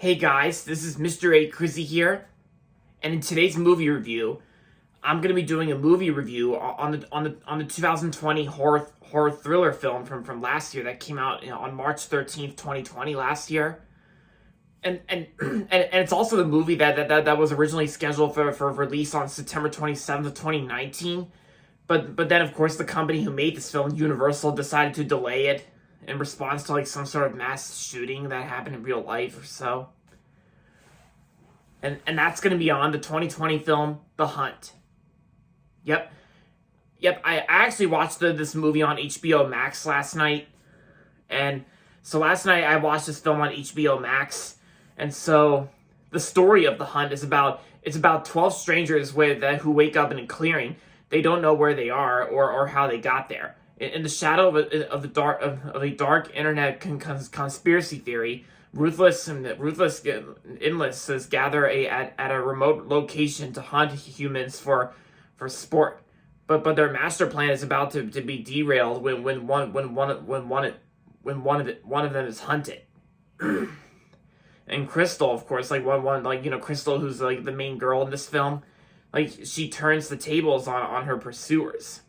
Hey guys, this is Mr. A. Crizzy here, and in today's movie review, I'm gonna be doing a movie review on the 2020 horror thriller film from last year that came out on March 13th, 2020 last year, and it's also the movie that was originally scheduled for release on September 27th, 2019, but then of course the company who made this film, Universal, decided to delay it in response to like some sort of mass shooting that happened in real life or so. And that's going to be on the 2020 film The Hunt. Yep. Yep, I actually watched this movie on HBO Max last night. And so last night I watched this film on HBO Max. And so the story of The Hunt is about 12 strangers who wake up in a clearing. They don't know where they are or how they got there. In the shadow of a dark internet conspiracy theory, ruthless enlists gather at a remote location to hunt humans for sport. But their master plan is about to be derailed when one of them is hunted. And Crystal, of course, Crystal, who's like the main girl in this film, like she turns the tables on her pursuers.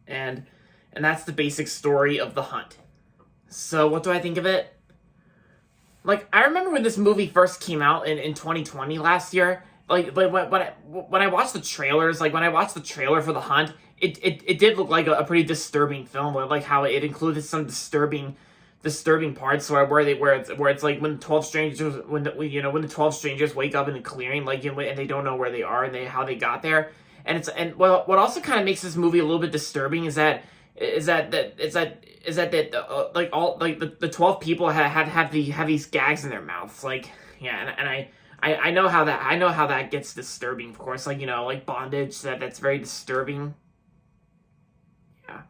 And that's the basic story of The Hunt. So what do I think of it? Like, I remember when this movie first came out in 2020 last year, like when I watched the trailers, like when I watched the trailer for The Hunt, it did look like a pretty disturbing film, like how it included some disturbing parts where it's like when 12 strangers when the 12 strangers wake up in a clearing, like, and they don't know where they are and how they got there. And what also kind of makes this movie a little bit disturbing is that the 12 people have these gags in their mouths, like, yeah. And I know how that gets disturbing, of course, like, like bondage, that's very disturbing. Yeah.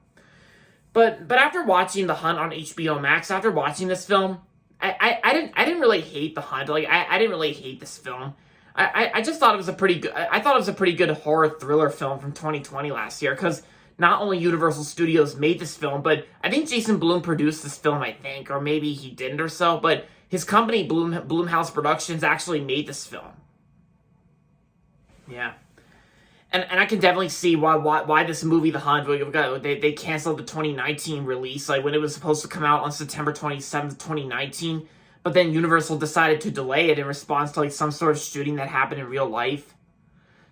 But after watching The Hunt on HBO Max, after watching this film, I didn't really hate The Hunt. Like, I didn't really hate this film. I just thought it was a pretty good. I thought it was a pretty good horror thriller film from 2020 last year, because not only Universal Studios made this film, but I think Jason Blum produced this film, I think, or maybe he didn't or so, but his company, Blumhouse Productions, actually made this film. Yeah. And I can definitely see why this movie, The Hunt, they canceled the 2019 release, like when it was supposed to come out on September 27th, 2019, but then Universal decided to delay it in response to like some sort of shooting that happened in real life.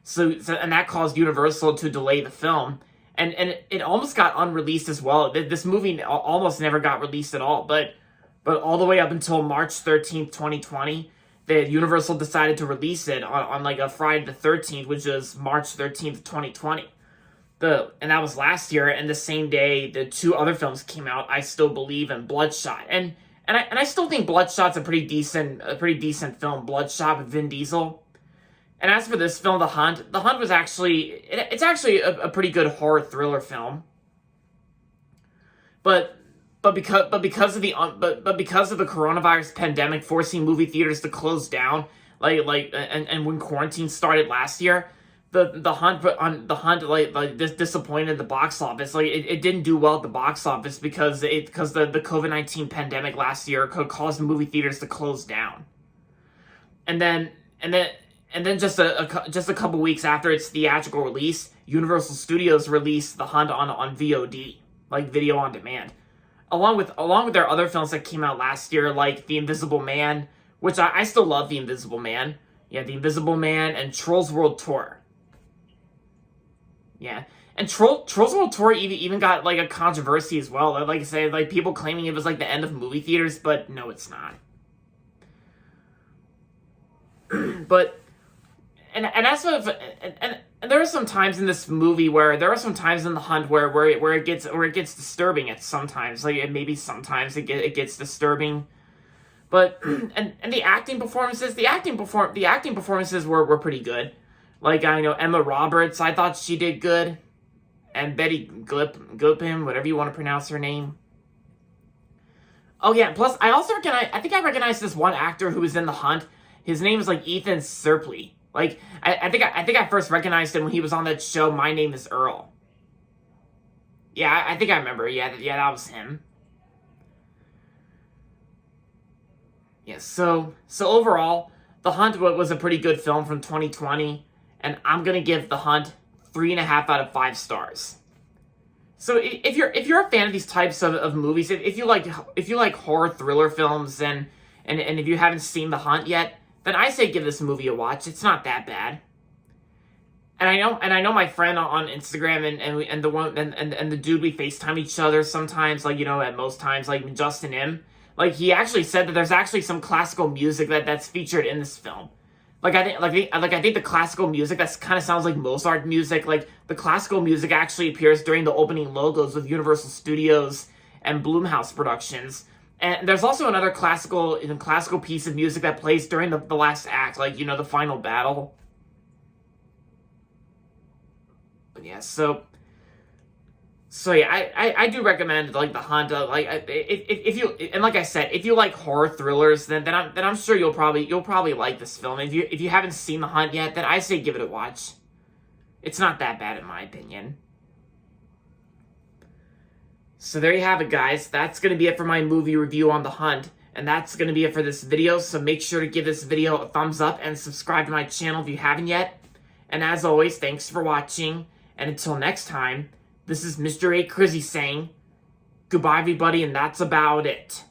So and that caused Universal to delay the film. And it almost got unreleased as well. This movie almost never got released at all, but all the way up until March 13th, 2020, the Universal decided to release it on like a Friday the 13th, which is March 13th, 2020. And that was last year, and the same day the two other films came out, I Still Believe and Bloodshot. And I still think Bloodshot's a pretty decent film, Bloodshot with Vin Diesel. And as for this film, The Hunt was actually a pretty good horror thriller film. But because of the coronavirus pandemic forcing movie theaters to close down, and when quarantine started last year, the Hunt disappointed the box office. Like, it didn't do well at the box office because the COVID-19 pandemic last year caused movie theaters to close down. And then just a couple weeks after its theatrical release, Universal Studios released The Hunt on VOD, like video on demand, along with their other films that came out last year, like The Invisible Man, which I still love The Invisible Man. Yeah, The Invisible Man, and Trolls World Tour. Yeah, and Trolls World Tour even got like a controversy as well. Like I say, like people claiming it was like the end of movie theaters, but no, it's not. But and as for and there are some times in this movie there are some times in The Hunt where it gets disturbing at sometimes, like maybe sometimes it gets disturbing, but and the acting performances were pretty good. Like, I know Emma Roberts, I thought she did good, and Betty Gilpin, whatever you want to pronounce her name. Oh yeah, plus I think I recognize this one actor who was in The Hunt. His name is like Ethan Suplee. Like, I think I first recognized him when he was on that show, My Name is Earl. Yeah, I think I remember. Yeah, that was him. Yeah, so overall, The Hunt was a pretty good film from 2020, and I'm gonna give The Hunt 3.5 out of 5 stars. So if you're a fan of these types of movies, if you like horror thriller films and if you haven't seen The Hunt yet, then I say give this movie a watch. It's not that bad. And I know my friend on Instagram and the one and the dude we FaceTime each other sometimes, like, at most times, like Justin M. Like, he actually said that there's actually some classical music that's featured in this film. I think the classical music that kind of sounds like Mozart music. Like, the classical music actually appears during the opening logos with Universal Studios and Blumhouse Productions. And there's also another classical piece of music that plays during the last act, like, the final battle. But yeah, so yeah, I do recommend, like, The Hunt. If you, and like I said, if you like horror thrillers, then I'm sure you'll probably like this film. If you haven't seen The Hunt yet, then I say give it a watch. It's not that bad in my opinion. So there you have it, guys. That's gonna be it for my movie review on The Hunt, and that's gonna be it for this video. So make sure to give this video a thumbs up and subscribe to my channel if you haven't yet. And as always, thanks for watching. And until next time, this is Mr. A. Crizzy saying, goodbye everybody, and that's about it.